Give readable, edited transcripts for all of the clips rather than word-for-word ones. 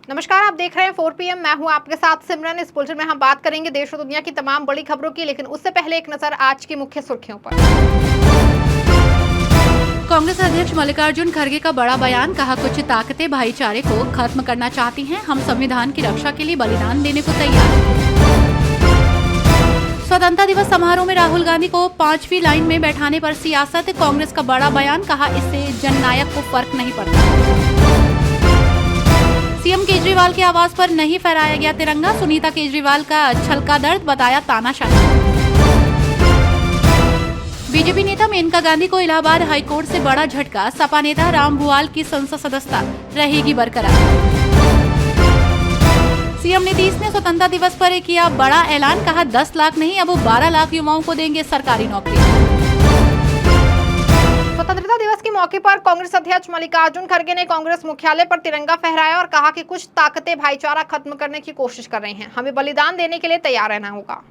नमस्कार, आप देख रहे हैं 4 PM। मैं हूं आपके साथ सिमरन। इस बुलेटिन में हम बात करेंगे देश और दुनिया की तमाम बड़ी खबरों की, लेकिन उससे पहले एक नजर आज की मुख्य सुर्खियों पर। कांग्रेस अध्यक्ष मल्लिकार्जुन खड़गे का बड़ा बयान, कहा कुछ ताकतें भाईचारे को खत्म करना चाहती हैं, हम संविधान की रक्षा के लिए बलिदान देने को तैयार। स्वतंत्रता दिवस समारोह में राहुल गांधी को 5वीं लाइन में बैठाने पर सियासत, कांग्रेस का बड़ा बयान, कहा इससे जननायक को फर्क नहीं पड़ता। सीएम केजरीवाल के आवास पर नहीं फहराया गया तिरंगा, सुनीता केजरीवाल का छलका दर्द, बताया तानाशाही। बीजेपी नेता मेनका गांधी को इलाहाबाद हाईकोर्ट से बड़ा झटका, सपा नेता राम भुआल की संसद सदस्यता रहेगी बरकरार। सीएम नीतीश ने स्वतंत्रता दिवस पर किया बड़ा ऐलान, कहा 10 लाख नहीं अब 12 लाख युवाओं को देंगे सरकारी नौकरी। स्वतंत्रता दिवस के मौके पर कांग्रेस अध्यक्ष मल्लिकार्जुन खड़गे ने कांग्रेस मुख्यालय पर तिरंगा फहराया और कहा कि कुछ ताकतें भाईचारा खत्म करने की कोशिश कर रही हैं, हमें बलिदान देने के लिए तैयार रहना होगा।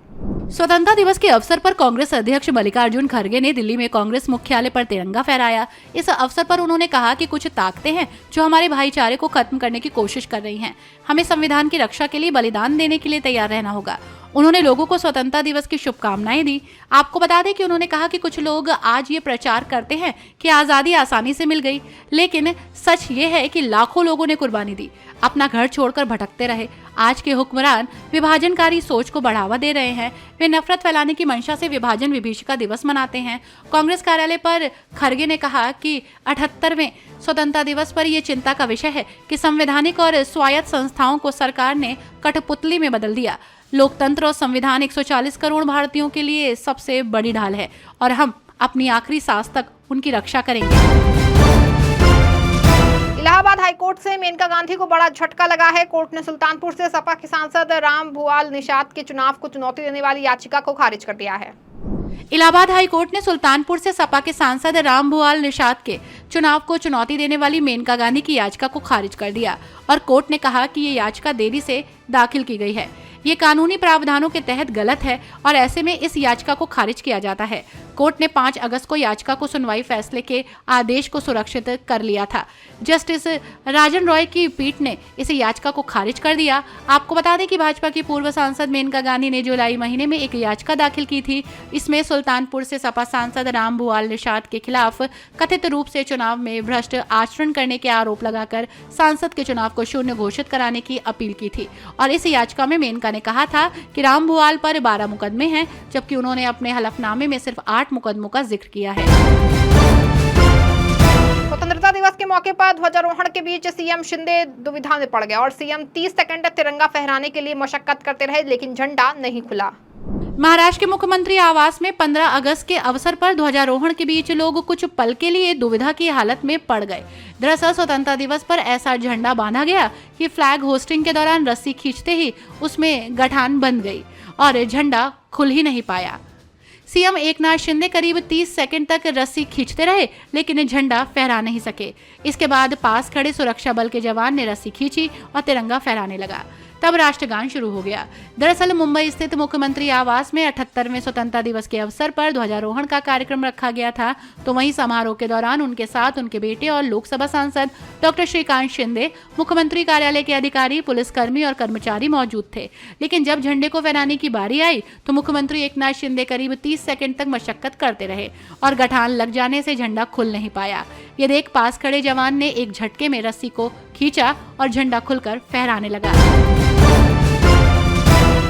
स्वतंत्रता दिवस के अवसर पर कांग्रेस अध्यक्ष मल्लिकार्जुन खड़गे ने दिल्ली में कांग्रेस मुख्यालय पर तिरंगा फहराया। इस अवसर पर उन्होंने कहा कि कुछ ताकतें हैं जो हमारे भाईचारे को खत्म करने की कोशिश कर रही हैं, हमें संविधान की रक्षा के लिए बलिदान देने के लिए तैयार रहना होगा। उन्होंने लोगों को स्वतंत्रता दिवस की शुभकामनाएं दी। आपको बता दें कि उन्होंने कहा कि कुछ लोग आज ये प्रचार करते हैं कि आजादी आसानी से मिल गई, लेकिन सच ये है कि लाखों लोगों ने कुर्बानी दी, अपना घर छोड़कर भटकते रहे। आज के हुक्मरान विभाजनकारी सोच को बढ़ावा दे रहे हैं, वे नफरत फैलाने की मंशा से विभाजन विभीषिका दिवस मनाते हैं। कांग्रेस कार्यालय पर खड़गे ने कहा कि 78वें स्वतंत्रता दिवस पर यह चिंता का विषय है कि संवैधानिक और स्वायत्त संस्थाओं को सरकार ने कठपुतली में बदल दिया। लोकतंत्र और संविधान 140 करोड़ भारतीयों के लिए सबसे बड़ी ढाल है और हम अपनी आखिरी सांस तक उनकी रक्षा करेंगे। इलाहाबाद हाईकोर्ट से मेनका गांधी को बड़ा झटका लगा है। कोर्ट ने सुल्तानपुर से सपा के सांसद राम भुआल निषाद के चुनाव को चुनौती देने वाली याचिका को खारिज कर दिया है। इलाहाबाद हाईकोर्ट ने सुल्तानपुर से सपा के सांसद राम भुआल निषाद के चुनाव को चुनौती देने वाली मेनका गांधी की याचिका को खारिज कर दिया और कोर्ट ने कहा कि ये याचिका देरी से दाखिल की गई है, ये कानूनी प्रावधानों के तहत गलत है और ऐसे में इस याचिका को खारिज किया जाता है। कोर्ट ने 5 अगस्त को याचिका को सुनवाई फैसले के आदेश को सुरक्षित कर लिया था। जस्टिस राजन रॉय की पीठ ने इस याचिका को खारिज कर दिया। आपको बता दें कि भाजपा की पूर्व सांसद मेनका गांधी ने जुलाई महीने में एक याचिका दाखिल की थी। इसमें सुल्तानपुर से सपा सांसद राम भुआल निषाद के खिलाफ कथित रूप से चुनाव में भ्रष्ट आचरण करने के आरोप लगाकर सांसद के चुनाव को शून्य घोषित कराने की अपील की थी और इस याचिका में मेनका ने कहा था कि राम भुआल पर 12 मुकदमे हैं, जबकि उन्होंने अपने हलफनामे में सिर्फ 8 मुकदमों का जिक्र किया है। स्वतंत्रता दिवस के मौके पर ध्वजारोहण के बीच सीएम शिंदे दुविधा में पड़ गए और सीएम 30 सेकंड तक तिरंगा फहराने के लिए मशक्कत करते रहे, लेकिन झंडा नहीं खुला। महाराष्ट्र के मुख्यमंत्री आवास में 15 अगस्त के अवसर पर ध्वजारोहण के बीच लोग कुछ पल के लिए दुविधा की हालत में पड़ गए। दरअसल स्वतंत्रता दिवस पर ऐसा झंडा बांधा गया कि फ्लैग होस्टिंग के दौरान रस्सी खींचते ही उसमें गठान बन गई और झंडा खुल ही नहीं पाया। सीएम एकनाथ शिंदे करीब 30 सेकंड तक रस्सी खींचते रहे, लेकिन झंडा फहरा नहीं सके। इसके बाद पास खड़े सुरक्षा बल के जवान ने रस्सी खींची और तिरंगा फहराने लगा। तब राष्ट्रगान शुरू हो गया। दरअसल मुंबई स्थित मुख्यमंत्री आवास में 78वें स्वतंत्रता दिवस के अवसर पर ध्वजारोहण का कार्यक्रम रखा गया था, तो वहीं समारोह के दौरान उनके साथ उनके बेटे और लोकसभा सांसद डॉक्टर श्रीकांत शिंदे, मुख्यमंत्री कार्यालय के अधिकारी, पुलिसकर्मी और कर्मचारी मौजूद थे। लेकिन जब झंडे को फहराने की बारी आई तो मुख्यमंत्री एकनाथ शिंदे करीब 30 सेकंड तक मशक्कत करते रहे और गठान लग जाने से झंडा खुल नहीं पाया। ये देख पास खड़े जवान ने एक झटके में रस्सी को खींचा और झंडा खुलकर फहराने लगा।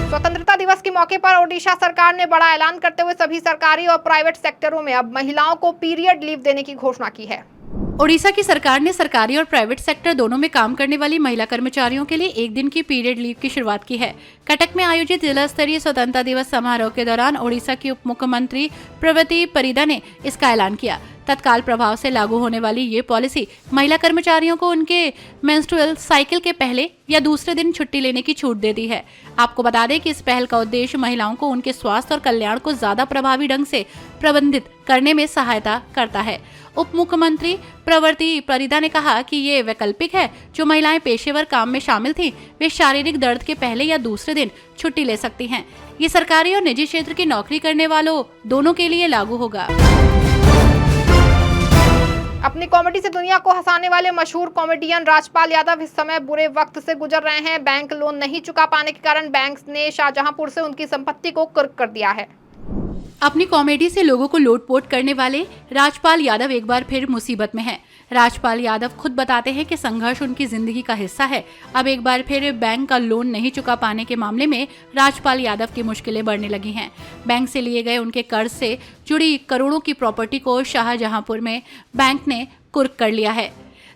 स्वतंत्रता दिवस के मौके पर ओडिशा सरकार ने बड़ा ऐलान करते हुए सभी सरकारी और प्राइवेट सेक्टरों में अब महिलाओं को पीरियड लीव देने की घोषणा की है। ओडिशा की सरकार ने सरकारी और प्राइवेट सेक्टर दोनों में काम करने वाली महिला कर्मचारियों के लिए 1 दिन की पीरियड लीव की शुरुआत की है। कटक में आयोजित जिला स्तरीय स्वतंत्रता दिवस समारोह के दौरान ओडिशा की उप मुख्यमंत्री प्रवती परिदा ने इसका ऐलान किया। तत्काल प्रभाव से लागू होने वाली ये पॉलिसी महिला कर्मचारियों को उनके मेंस्ट्रुअल साइकिल के पहले या दूसरे दिन छुट्टी लेने की छूट देती है। आपको बता दें कि इस पहल का उद्देश्य महिलाओं को उनके स्वास्थ्य और कल्याण को ज्यादा प्रभावी ढंग से प्रबंधित करने में सहायता करता है। उप मुख्यमंत्री प्रवती परिदा ने कहा कि ये वैकल्पिक है। जो महिलाएं पेशेवर काम में शामिल थीं, वे शारीरिक दर्द के पहले या दूसरे दिन छुट्टी ले सकती हैं। ये सरकारी और निजी क्षेत्र की नौकरी करने वालों दोनों के लिए लागू होगा। अपनी कॉमेडी से दुनिया को हंसाने वाले मशहूर कॉमेडियन राजपाल यादव इस समय बुरे वक्त से गुजर रहे हैं। बैंक लोन नहीं चुका पाने के कारण बैंक ने शाहजहांपुर से उनकी संपत्ति को कुर्क कर दिया है। अपनी कॉमेडी से लोगों को लोटपोट करने वाले राजपाल यादव एक बार फिर मुसीबत में हैं। राजपाल यादव खुद बताते हैं कि संघर्ष उनकी जिंदगी का हिस्सा है। अब एक बार फिर बैंक का लोन नहीं चुका पाने के मामले में राजपाल यादव की मुश्किलें बढ़ने लगी हैं। बैंक से लिए गए उनके कर्ज से जुड़ी करोड़ों की प्रॉपर्टी को शाहजहांपुर में बैंक ने कुर्क कर लिया है।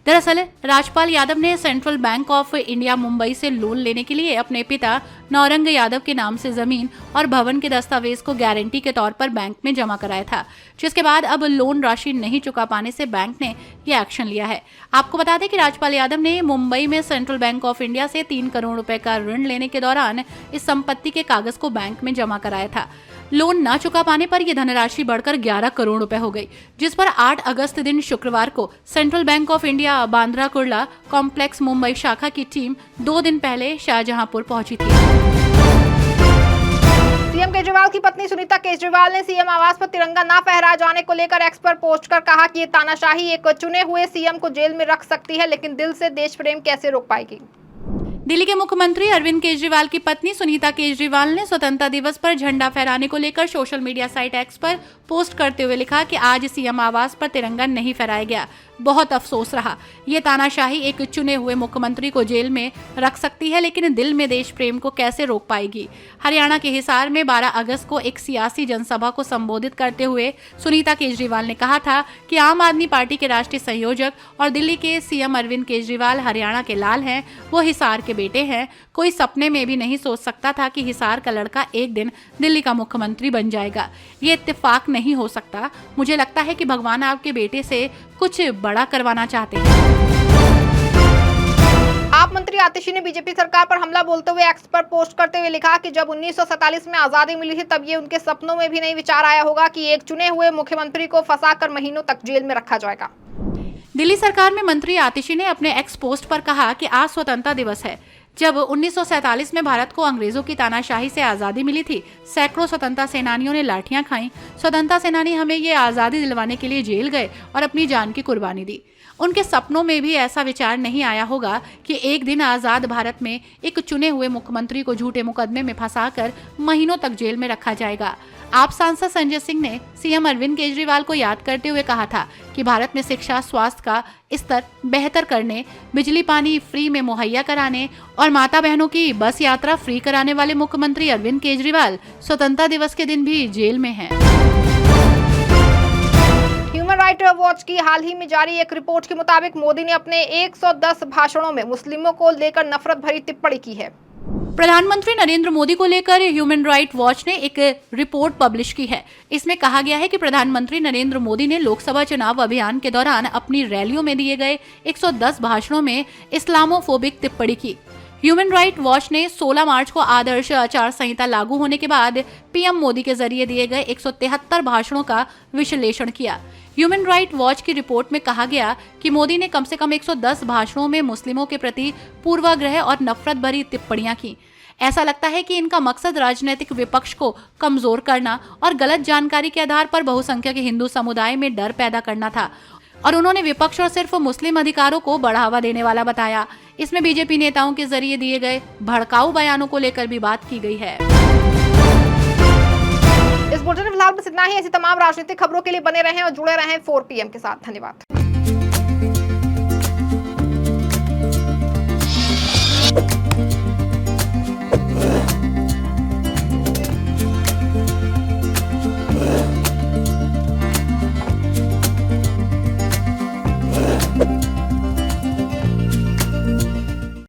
दरअसल राजपाल यादव ने central bank of India Mumbai से लोन लेने के लिए अपने पिता नौरंग यादव के नाम से जमीन और भवन के दस्तावेज को गारंटी के तौर पर बैंक में जमा कराया था, जिसके बाद अब लोन राशि नहीं चुका पाने से बैंक ने ये एक्शन लिया है। आपको बता दें कि राजपाल यादव ने मुंबई में सेंट्रल बैंक ऑफ इंडिया से 3 करोड़ रुपए का ऋण लेने के दौरान इस संपत्ति के कागज को बैंक में जमा कराया था। लोन न चुका पाने पर यह धनराशि बढ़कर 11 करोड़ रुपए हो गई, जिस पर 8 अगस्त दिन शुक्रवार को central bank of India Bandra Kurla complex Mumbai शाखा की टीम 2 दिन पहले शाहजहांपुर पहुंची थी। सीएम केजरीवाल की पत्नी सुनीता केजरीवाल ने सीएम आवास पर तिरंगा न फहराए जाने को लेकर एक्स पर पोस्ट कर कहा कि ये तानाशाही एक चुने हुए सीएम को जेल में रख सकती है, लेकिन दिल से देश प्रेम कैसे रोक पाएगी। दिल्ली के मुख्यमंत्री अरविंद केजरीवाल की पत्नी सुनीता केजरीवाल ने स्वतंत्रता दिवस पर झंडा फहराने को लेकर सोशल मीडिया साइट एक्स पर पोस्ट करते हुए लिखा कि आज सीएम आवास पर तिरंगा नहीं फहराया गया, बहुत अफसोस रहा। ये तानाशाही एक चुने हुए मुख्यमंत्री को जेल में रख सकती है, लेकिन दिल में देश प्रेम को कैसे रोक पाएगी। हरियाणा के हिसार में 12 अगस्त को एक सियासी जनसभा को संबोधित करते हुए सुनीता केजरीवाल ने कहा था कि आम आदमी पार्टी के राष्ट्रीय संयोजक और दिल्ली के सीएम अरविंद केजरीवाल हरियाणा के लाल हैं, वो हिसार के बेटे हैं। कोई सपने में भी नहीं सोच सकता था कि हिसार का लड़का एक दिन दिल्ली का मुख्यमंत्री बन जाएगा। ये इत्तेफाक नहीं हो सकता। मुझे लगता है कि भगवान आपके बेटे से कुछ बड़ा करवाना चाहते हैं। आप मंत्री आतिशी ने बीजेपी सरकार पर हमला बोलते हुए एक्स पर पोस्ट करते हुए लिखा कि जब 1947 में आजादी मिली थी तब ये उनके सपनों में भी नहीं विचार आया होगा कि एक चुने हुए मुख्यमंत्री को फंसाकर महीनों तक जेल में रखा जाएगा। दिल्ली सरकार में मंत्री आतिशी ने अपने एक्स पोस्ट पर कहा कि आज स्वतंत्रता दिवस है। जब 1947 में भारत को अंग्रेजों की तानाशाही से आजादी मिली थी, सैकड़ों स्वतंत्रता सेनानियों ने लाठियां खाईं। स्वतंत्रता सेनानी हमें ये आजादी दिलवाने के लिए जेल गए और अपनी जान की कुर्बानी दी। उनके सपनों में भी ऐसा विचार नहीं आया होगा कि एक दिन आजाद भारत में एक चुने हुए मुख्यमंत्री को झूठे मुकदमे में फंसाकर महीनों तक जेल में रखा जाएगा। आप सांसद संजय सिंह ने सीएम अरविंद केजरीवाल को याद करते हुए कहा था कि भारत में शिक्षा, स्वास्थ्य का स्तर बेहतर करने, बिजली पानी फ्री में मुहैया कराने और माता बहनों की बस यात्रा फ्री कराने वाले मुख्यमंत्री अरविंद केजरीवाल स्वतंत्रता दिवस के दिन भी जेल में हैं। ह्यूमन राइट वॉच की हाल ही में जारी एक रिपोर्ट के मुताबिक मोदी ने अपने 110 भाषणों में मुस्लिमों को लेकर नफरत भरी टिप्पणी की है। प्रधानमंत्री नरेंद्र मोदी को लेकर ह्यूमन राइट वॉच ने एक रिपोर्ट पब्लिश की है। इसमें कहा गया है कि प्रधानमंत्री नरेंद्र मोदी ने लोकसभा चुनाव अभियान के दौरान अपनी रैलियों में दिए गए 110 भाषणों में इस्लामोफोबिक टिप्पणी की। ह्यूमन राइट वॉच ने 16 मार्च को आदर्श आचार संहिता लागू होने के बाद पीएम मोदी के जरिए दिए गए 173 भाषणों का विश्लेषण किया। ह्यूमन राइट वॉच की रिपोर्ट में कहा गया कि मोदी ने कम से कम 110 भाषणों में मुस्लिमों के प्रति पूर्वाग्रह और नफरत भरी टिप्पणियां की। ऐसा लगता है कि इनका मकसद राजनीतिक विपक्ष को कमजोर करना और गलत जानकारी के आधार पर बहुसंख्यक हिंदू समुदाय में डर पैदा करना था, और उन्होंने विपक्ष और सिर्फ मुस्लिम अधिकारों को बढ़ावा देने वाला बताया। इसमें बीजेपी नेताओं के जरिए दिए गए भड़काऊ बयानों को लेकर भी बात की गई है। इस बुलेटिन में फिलहाल बस इतना ही। ऐसी तमाम राजनीतिक खबरों के लिए बने रहें और जुड़े रहें 4 PM के साथ। धन्यवाद।